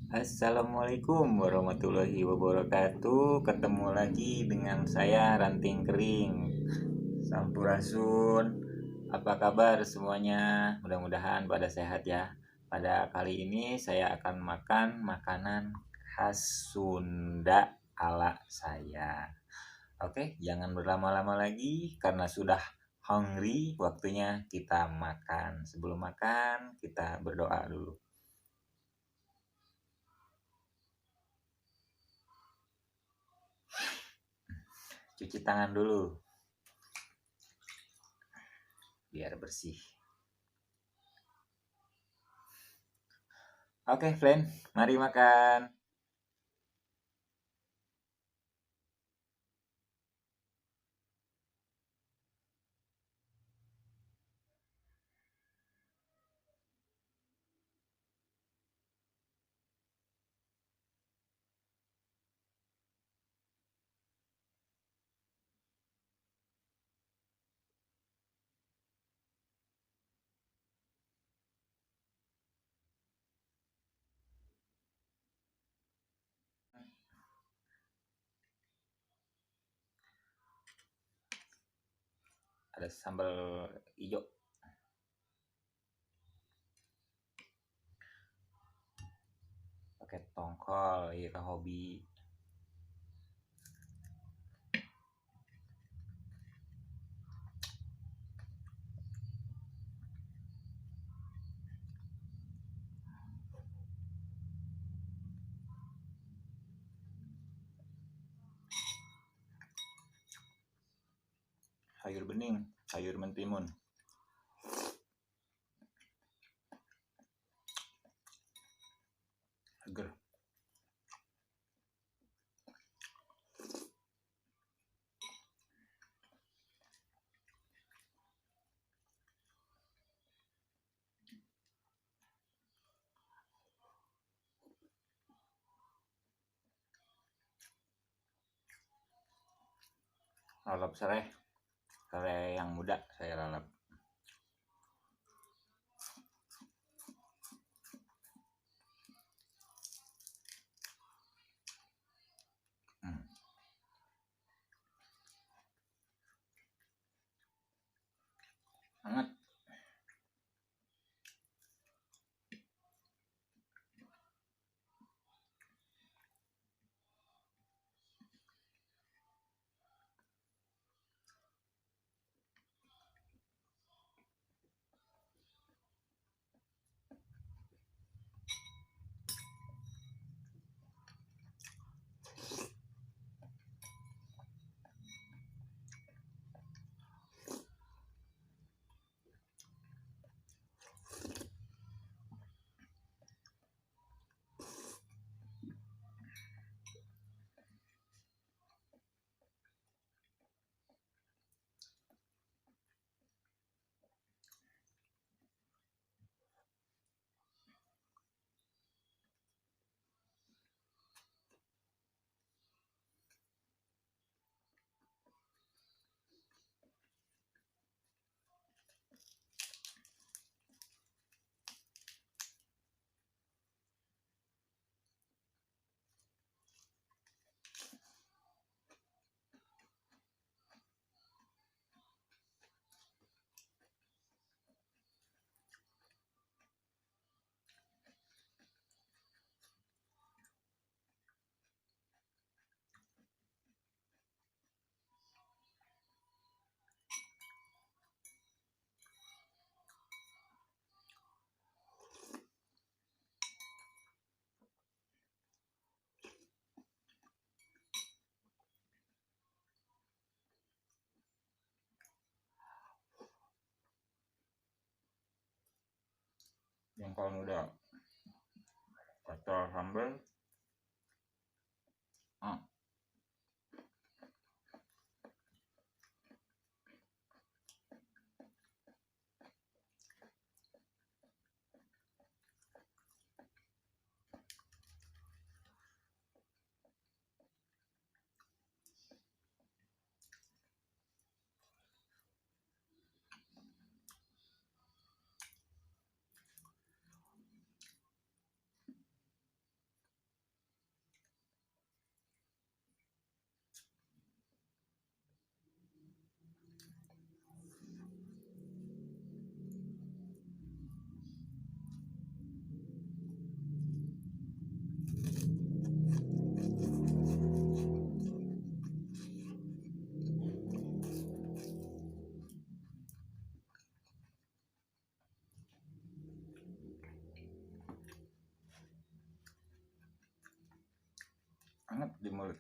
Assalamualaikum warahmatullahi wabarakatuh. Ketemu lagi dengan saya Ranting Kering. Sampurasun. Apa kabar semuanya? Mudah-mudahan pada sehat ya. Pada kali ini saya akan makan makanan khas Sunda ala saya. Oke, jangan berlama-lama lagi karena sudah hungry. Waktunya kita makan. Sebelum makan, kita berdoa dulu. Cuci tangan dulu biar bersih. Oke, friend, mari makan. Ada sambal hijau, pakai tongkol, iya kan hobi. Sayur bening, sayur mentimun, seger. Lalap serai, serai yang muda saya lalap. Hmm, hangat. Jengkol muda, kacang sambal. Ah, Anget di mulut.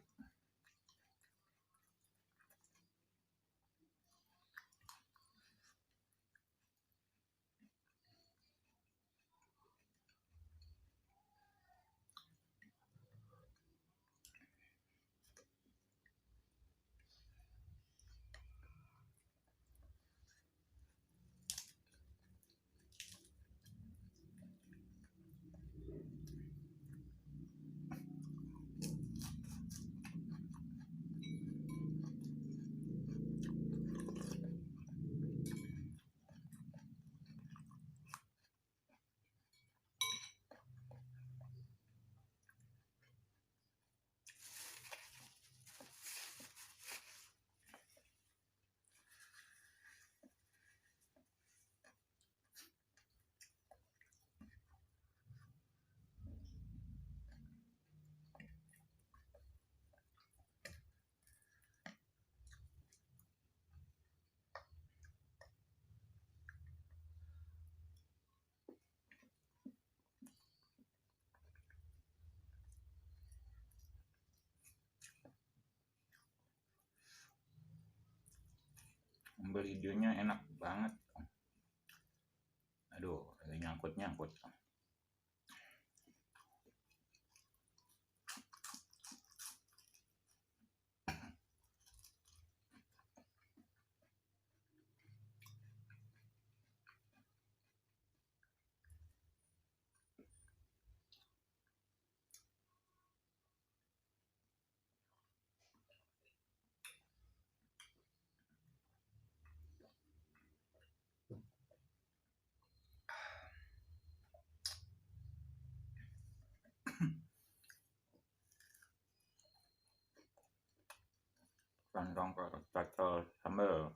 Ambil videonya enak banget. Aduh, nyangkut-nyangkut. Kantong cocol sambal.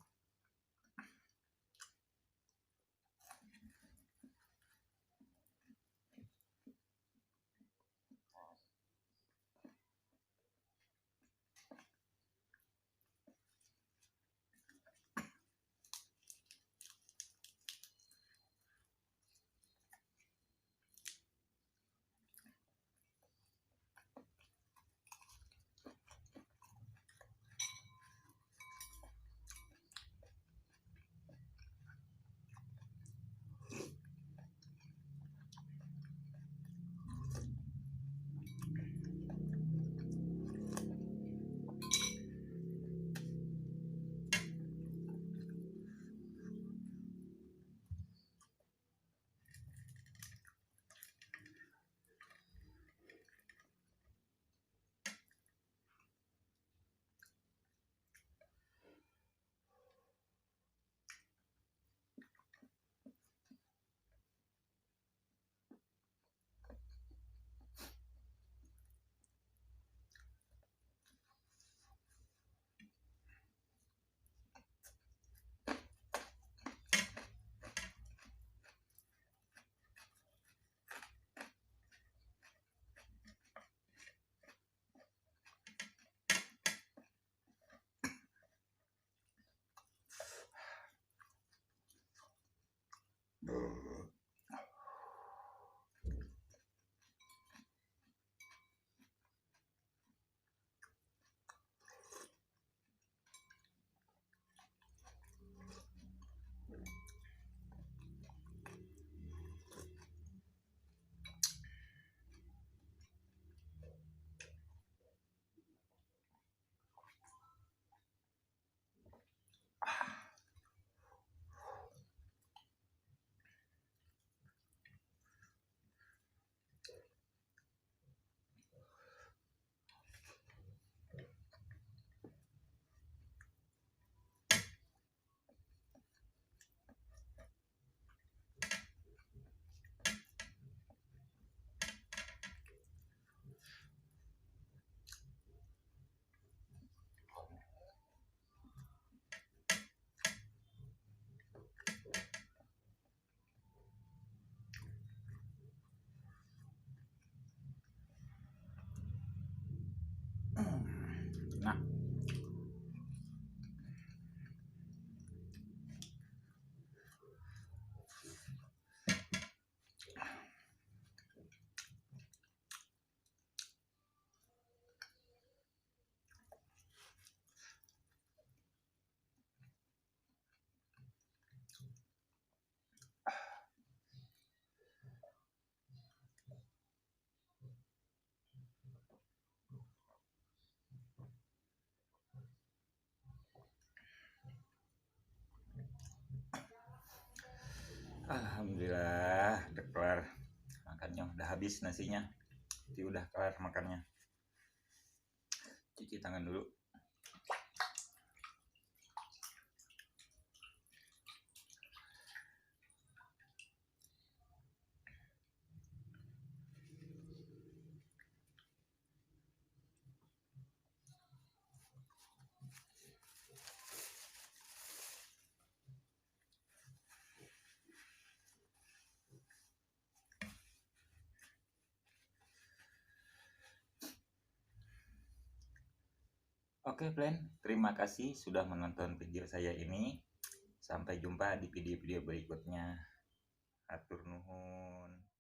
Alhamdulillah udah kelar makannya, udah habis nasinya. Jadi udah kelar makannya. Cuci tangan dulu. Oke, Plan. Terima kasih sudah menonton video saya ini. Sampai jumpa di video-video berikutnya. Atur nuhun.